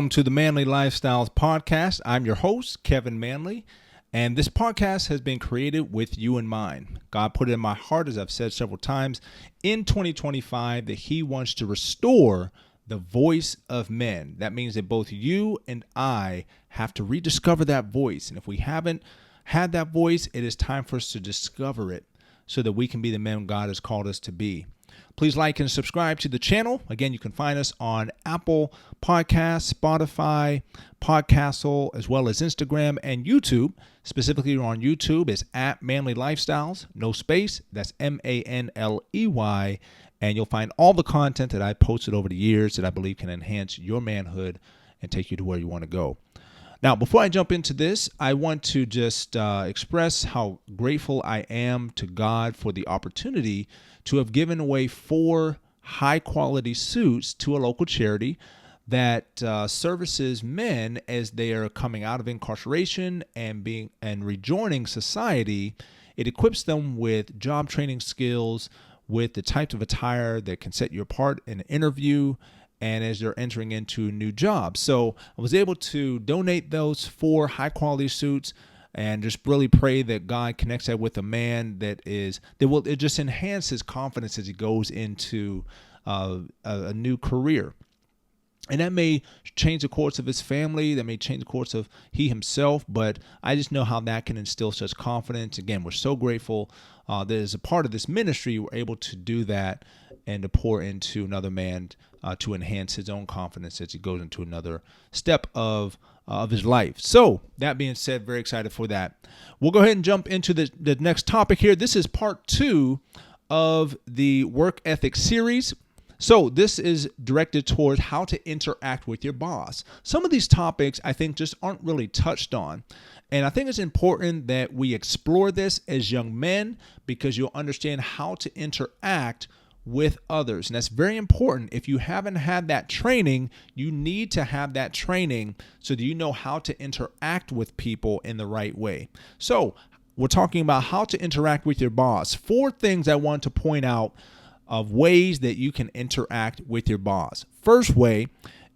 Welcome to the Manly Lifestyles Podcast. I'm your host, Kevin Manley, and this podcast has been created with you in mind. God put it in my heart, as I've said several times, in 2025 that He wants to restore the voice of men. That means that both you and I have to rediscover that voice. And if we haven't had that voice, it is time for us to discover it so that we can be the men God has called us to be. Please like and subscribe to the channel. Again, you can find us on Apple Podcasts, Spotify, Podcastle, as well as Instagram and YouTube. Specifically on YouTube is at Manly Lifestyles, no space. That's Manley. And you'll find all the content that I posted over the years that I believe can enhance your manhood and take you to where you want to go. Now, before I jump into this, I want to just express how grateful I am to God for the opportunity to have given away 4 high-quality suits to a local charity that services men as they are coming out of incarceration and rejoining society. It equips them with job training skills, with the types of attire that can set you apart in an interview and as they're entering into new jobs. So I was able to donate those 4 high-quality suits and just really pray that God connects that with a man it just enhance his confidence as he goes into a new career. And that may change the course of his family. That may change the course of he himself. But I just know how that can instill such confidence. Again, we're so grateful that as a part of this ministry, we're able to do that and to pour into another man to enhance his own confidence as he goes into another step of his life. So that being said, very excited for that. We'll go ahead and jump into the next topic here. This is part 2 of the work ethic series. So this is directed towards how to interact with your boss. Some of these topics I think just aren't really touched on. And I think it's important that we explore this as young men because you'll understand how to interact with others. And that's very important. If you haven't had that training, you need to have that training so that you know how to interact with people in the right way. So we're talking about how to interact with your boss. 4 things I want to point out of ways that you can interact with your boss. First way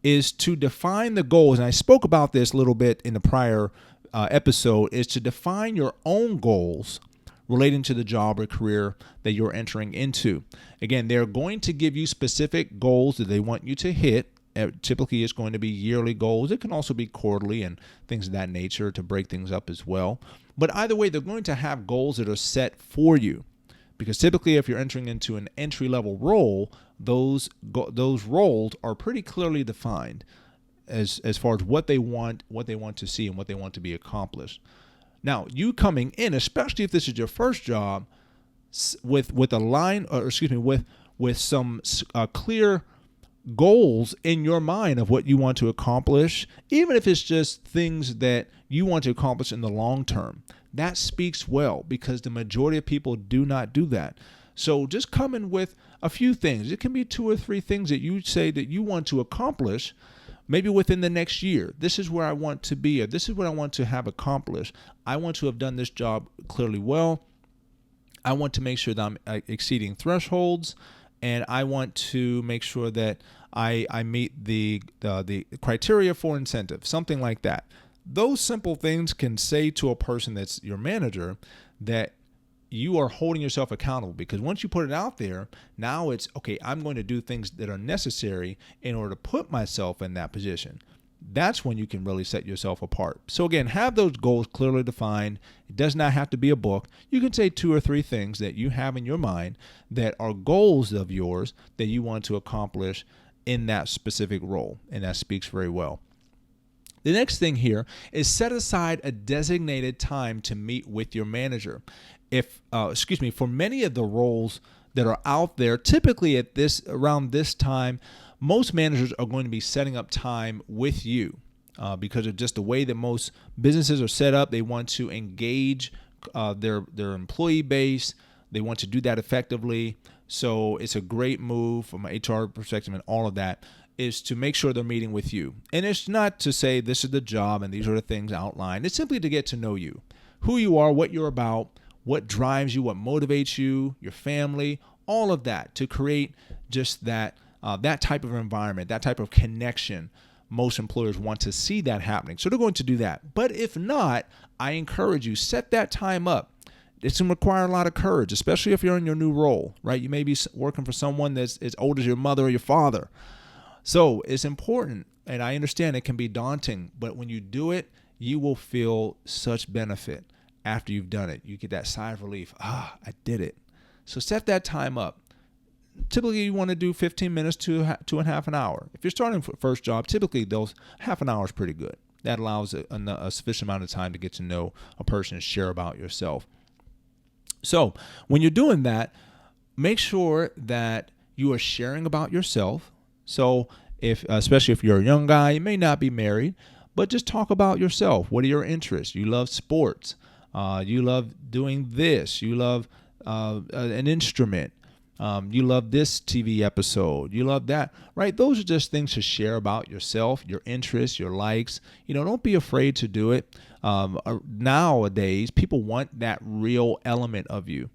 is to define the goals. And I spoke about this a little bit in the prior episode, is to define your own goals relating to the job or career that you're entering into. Again, they're going to give you specific goals that they want you to hit. Typically, it's going to be yearly goals. It can also be quarterly and things of that nature to break things up as well. But either way, they're going to have goals that are set for you. Because typically, if you're entering into an entry-level role, those roles are pretty clearly defined as far as what they want to see and what they want to be accomplished. Now, you coming in, especially if this is your first job, with some clear goals in your mind of what you want to accomplish, even if it's just things that you want to accomplish in the long term. That speaks well because the majority of people do not do that. So just come in with a few things. It can be 2 or 3 things that you say that you want to accomplish maybe within the next year. This is where I want to be, or this is what I want to have accomplished. I want to have done this job clearly well. I want to make sure that I'm exceeding thresholds, and I want to make sure that I meet the criteria for incentive, something like that. Those simple things can say to a person that's your manager that you are holding yourself accountable, because once you put it out there, now it's, okay, I'm going to do things that are necessary in order to put myself in that position. That's when you can really set yourself apart. So again, have those goals clearly defined. It does not have to be a book. You can say 2 or 3 things that you have in your mind that are goals of yours that you want to accomplish in that specific role, and that speaks very well. The next thing here is set aside a designated time to meet with your manager. For many of the roles that are out there, typically around this time, most managers are going to be setting up time with you because of just the way that most businesses are set up. They want to engage their employee base. They want to do that effectively. So it's a great move from an HR perspective and all of that is to make sure they're meeting with you. And it's not to say this is the job and these are the things outlined. It's simply to get to know you, who you are, what you're about, what drives you, what motivates you, your family, all of that, to create just that type of environment, that type of connection most employers want to see that happening. So they're going to do that. But if not, I encourage you, set that time up. It's going to require a lot of courage, especially if you're in your new role, right? You may be working for someone that's as old as your mother or your father. So it's important, and I understand it can be daunting, but when you do it, you will feel such benefit after you've done it. You get that sigh of relief. I did it. So set that time up. Typically, you want to do 15 minutes to a half an hour. If you're starting for first job, typically those half an hour is pretty good. That allows a sufficient amount of time to get to know a person and share about yourself. So when you're doing that, make sure that you are sharing about yourself. So especially if you're a young guy, you may not be married, but just talk about yourself. What are your interests? You love sports. You love doing this. You love an instrument. You love this TV episode. You love that, right? Those are just things to share about yourself, your interests, your likes. Don't be afraid to do it. Nowadays, people want that real element of you.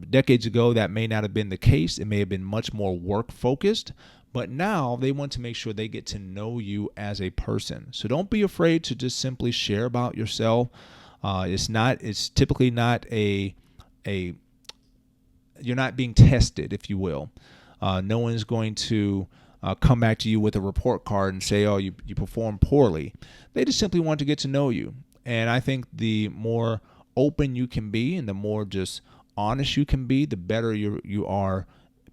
Decades ago, that may not have been the case. It may have been much more work focused, but now they want to make sure they get to know you as a person. So don't be afraid to just simply share about yourself. It's typically not you're not being tested, if you will. No one's going to come back to you with a report card and say, oh, you performed poorly. They just simply want to get to know you. And I think the more open you can be and the more just honest you can be, the better you are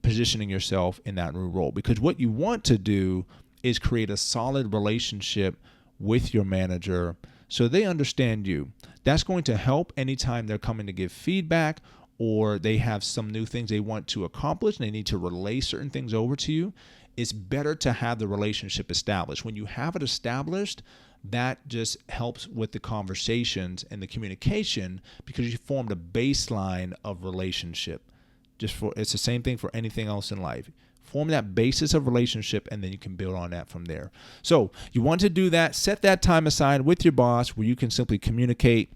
positioning yourself in that new role. Because what you want to do is create a solid relationship with your manager so they understand you. That's going to help anytime they're coming to give feedback or they have some new things they want to accomplish and they need to relay certain things over to you. It's better to have the relationship established. When you have it established, that just helps with the conversations and the communication because you formed a baseline of relationship. It's the same thing for anything else in life. Form that basis of relationship, and then you can build on that from there. So you want to do that. Set that time aside with your boss where you can simply communicate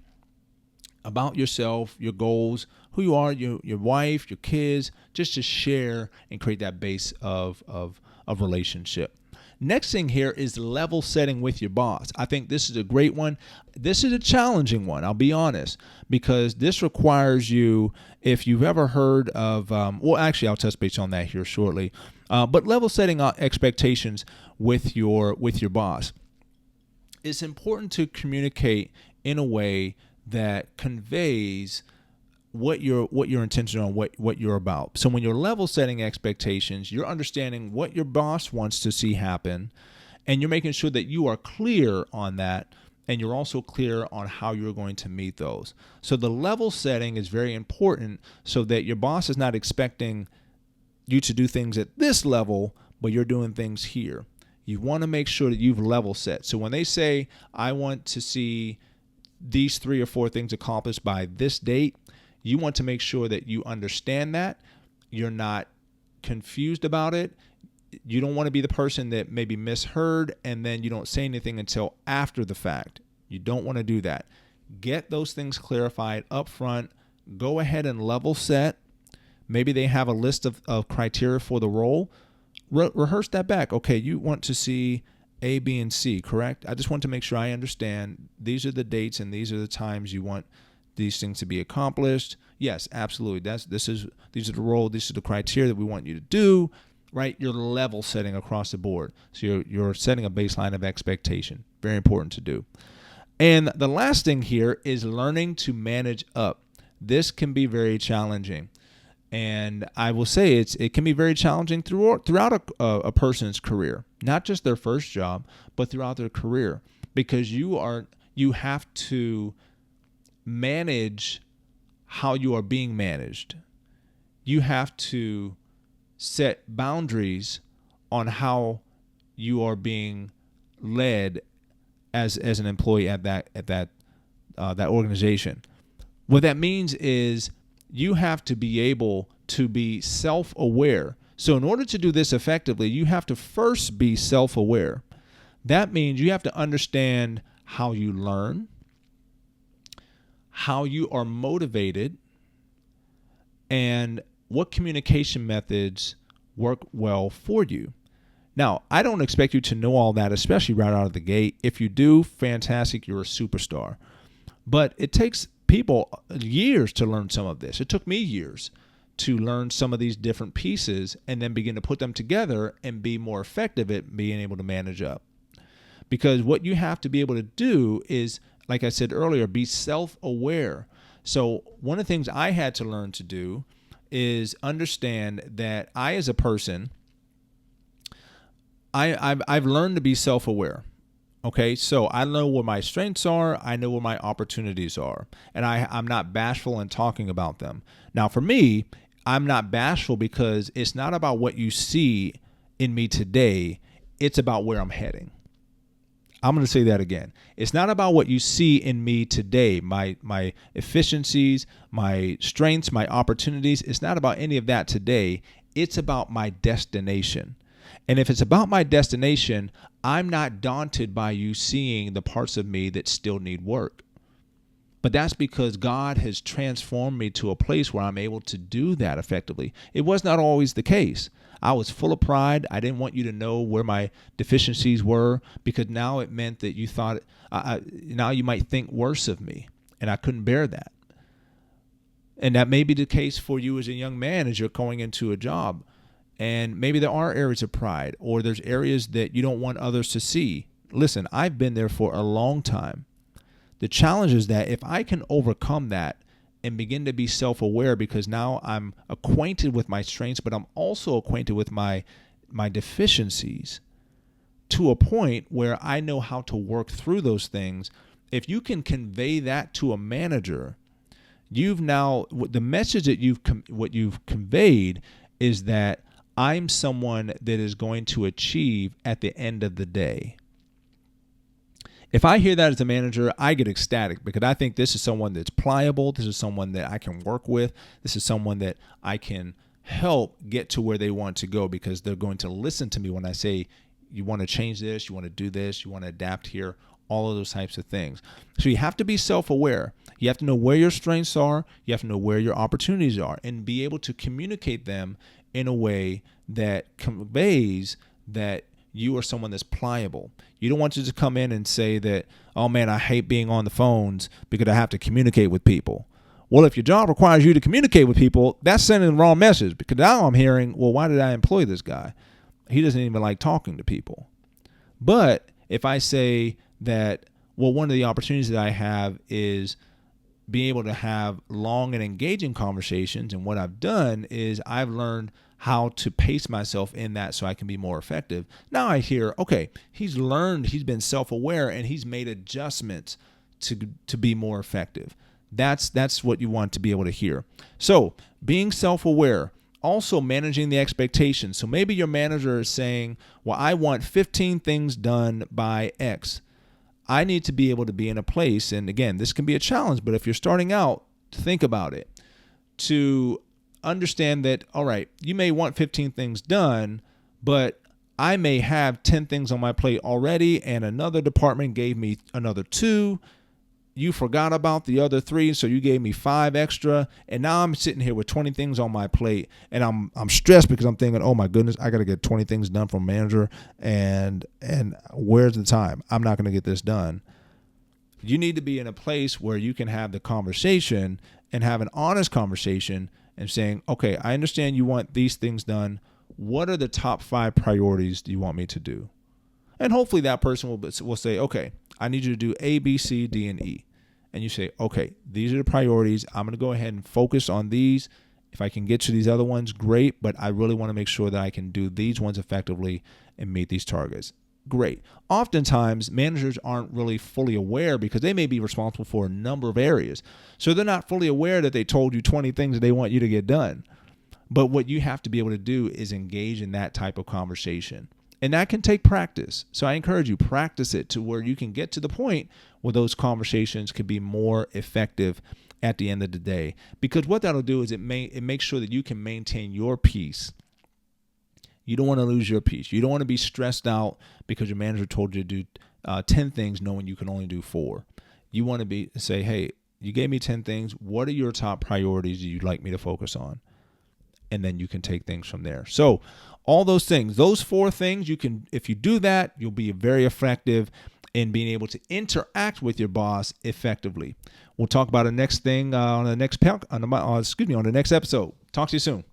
about yourself, your goals, who you are, your wife, your kids, just to share and create that base of relationship. Next thing here is level setting with your boss. I think this is a great one. This is a challenging one, I'll be honest, because this requires you, if you've ever heard of, actually I'll touch base on that here shortly, but level setting expectations with your boss. It's important to communicate in a way that conveys what your intentions are, what you're about. So when you're level setting expectations, you're understanding what your boss wants to see happen, and you're making sure that you are clear on that, and you're also clear on how you're going to meet those. So the level setting is very important so that your boss is not expecting you to do things at this level, but you're doing things here. You want to make sure that you've level set. So when they say, I want to see these 3 or 4 things accomplished by this date, you want to make sure that you understand that. You're not confused about it. You don't want to be the person that maybe misheard and then you don't say anything until after the fact. You don't want to do that. Get those things clarified up front. Go ahead and level set. Maybe they have a list of criteria for the role. Rehearse that back. Okay, you want to see A, B, and C, correct? I just want to make sure I understand these are the dates and these are the times you want these things to be accomplished. Yes, absolutely. These are the role, these are the criteria that we want you to do, right? You're level setting across the board. So you're setting a baseline of expectation. Very important to do. And the last thing here is learning to manage up. This can be very challenging. And I will say it can be very challenging throughout a person's career, not just their first job, but throughout their career, because you have to manage how you are being managed. You have to set boundaries on how you are being led as an employee at that organization. What that means is you have to be able to be self-aware. So in order to do this effectively, you have to first be self-aware. That means you have to understand how you learn, how you are motivated, and what communication methods work well for you. Now, I don't expect you to know all that, especially right out of the gate. If you do, fantastic, you're a superstar. But it takes people years to learn some of this. It took me years to learn some of these different pieces and then begin to put them together and be more effective at being able to manage up. Because what you have to be able to do is, like I said earlier, be self-aware. So one of the things I had to learn to do is understand that I, as a person, I've learned to be self-aware. Okay, so I know where my strengths are. I know where my opportunities are. And I'm not bashful in talking about them. Now, for me, I'm not bashful because it's not about what you see in me today. It's about where I'm heading. I'm going to say that again. It's not about what you see in me today, my efficiencies, my strengths, my opportunities. It's not about any of that today. It's about my destination. And if it's about my destination, I'm not daunted by you seeing the parts of me that still need work. But that's because God has transformed me to a place where I'm able to do that effectively. It was not always the case. I was full of pride. I didn't want you to know where my deficiencies were, because now it meant that you thought, now you might think worse of me, and I couldn't bear that. And that may be the case for you as a young man as you're going into a job. And maybe there are areas of pride, or there's areas that you don't want others to see. Listen, I've been there for a long time. The challenge is that if I can overcome that and begin to be self-aware, because now I'm acquainted with my strengths, but I'm also acquainted with my deficiencies to a point where I know how to work through those things. If you can convey that to a manager, you've now, the message that what you've conveyed is that I'm someone that is going to achieve at the end of the day. If I hear that as a manager, I get ecstatic, because I think this is someone that's pliable. This is someone that I can work with. This is someone that I can help get to where they want to go, because they're going to listen to me when I say, you want to change this, you want to do this, you want to adapt here, all of those types of things. So you have to be self-aware. You have to know where your strengths are. You have to know where your opportunities are, and be able to communicate them in a way that conveys that you are someone that's pliable. You don't want to just come in and say that, oh man, I hate being on the phones because I have to communicate with people. Well, if your job requires you to communicate with people, that's sending the wrong message, because now I'm hearing, well, why did I employ this guy? He doesn't even like talking to people. But if I say that, well, one of the opportunities that I have is being able to have long and engaging conversations, and what I've done is I've learned how to pace myself in that so I can be more effective. Now I hear, okay, he's learned, he's been self-aware, and he's made adjustments to be more effective. That's what you want to be able to hear. So being self-aware, also managing the expectations. So maybe your manager is saying, well, I want 15 things done by X. I need to be able to be in a place, and again, this can be a challenge, but if you're starting out, think about it, to understand that, all right, you may want 15 things done, but I may have 10 things on my plate already, and another department gave me another 2. You forgot about the other 3, so you gave me 5 extra, and now I'm sitting here with 20 things on my plate, and I'm stressed because I'm thinking, oh my goodness, I got to get 20 things done from manager, and where's the time? I'm not going to get this done. You need to be in a place where you can have the conversation and have an honest conversation and saying, okay, I understand you want these things done. What are the top 5 priorities do you want me to do? And hopefully that person will say, okay, I need you to do A, B, C, D, and E. And you say, okay, these are the priorities. I'm going to go ahead and focus on these. If I can get to these other ones, great. But I really want to make sure that I can do these ones effectively and meet these targets. Great. Oftentimes, managers aren't really fully aware because they may be responsible for a number of areas. So they're not fully aware that they told you 20 things that they want you to get done. But what you have to be able to do is engage in that type of conversation. And that can take practice. So I encourage you, practice it to where you can get to the point where those conversations can be more effective at the end of the day. Because what that'll do is it makes sure that you can maintain your peace. You don't want to lose your peace. You don't want to be stressed out because your manager told you to do 10 things knowing you can only do 4. You want to say, hey, you gave me 10 things. What are your top priorities you'd like me to focus on? and then you can take things from there. So all those things, those 4 things, you can, if you do that, you'll be very effective in being able to interact with your boss effectively. We'll talk about the next thing on the next episode. Talk to you soon.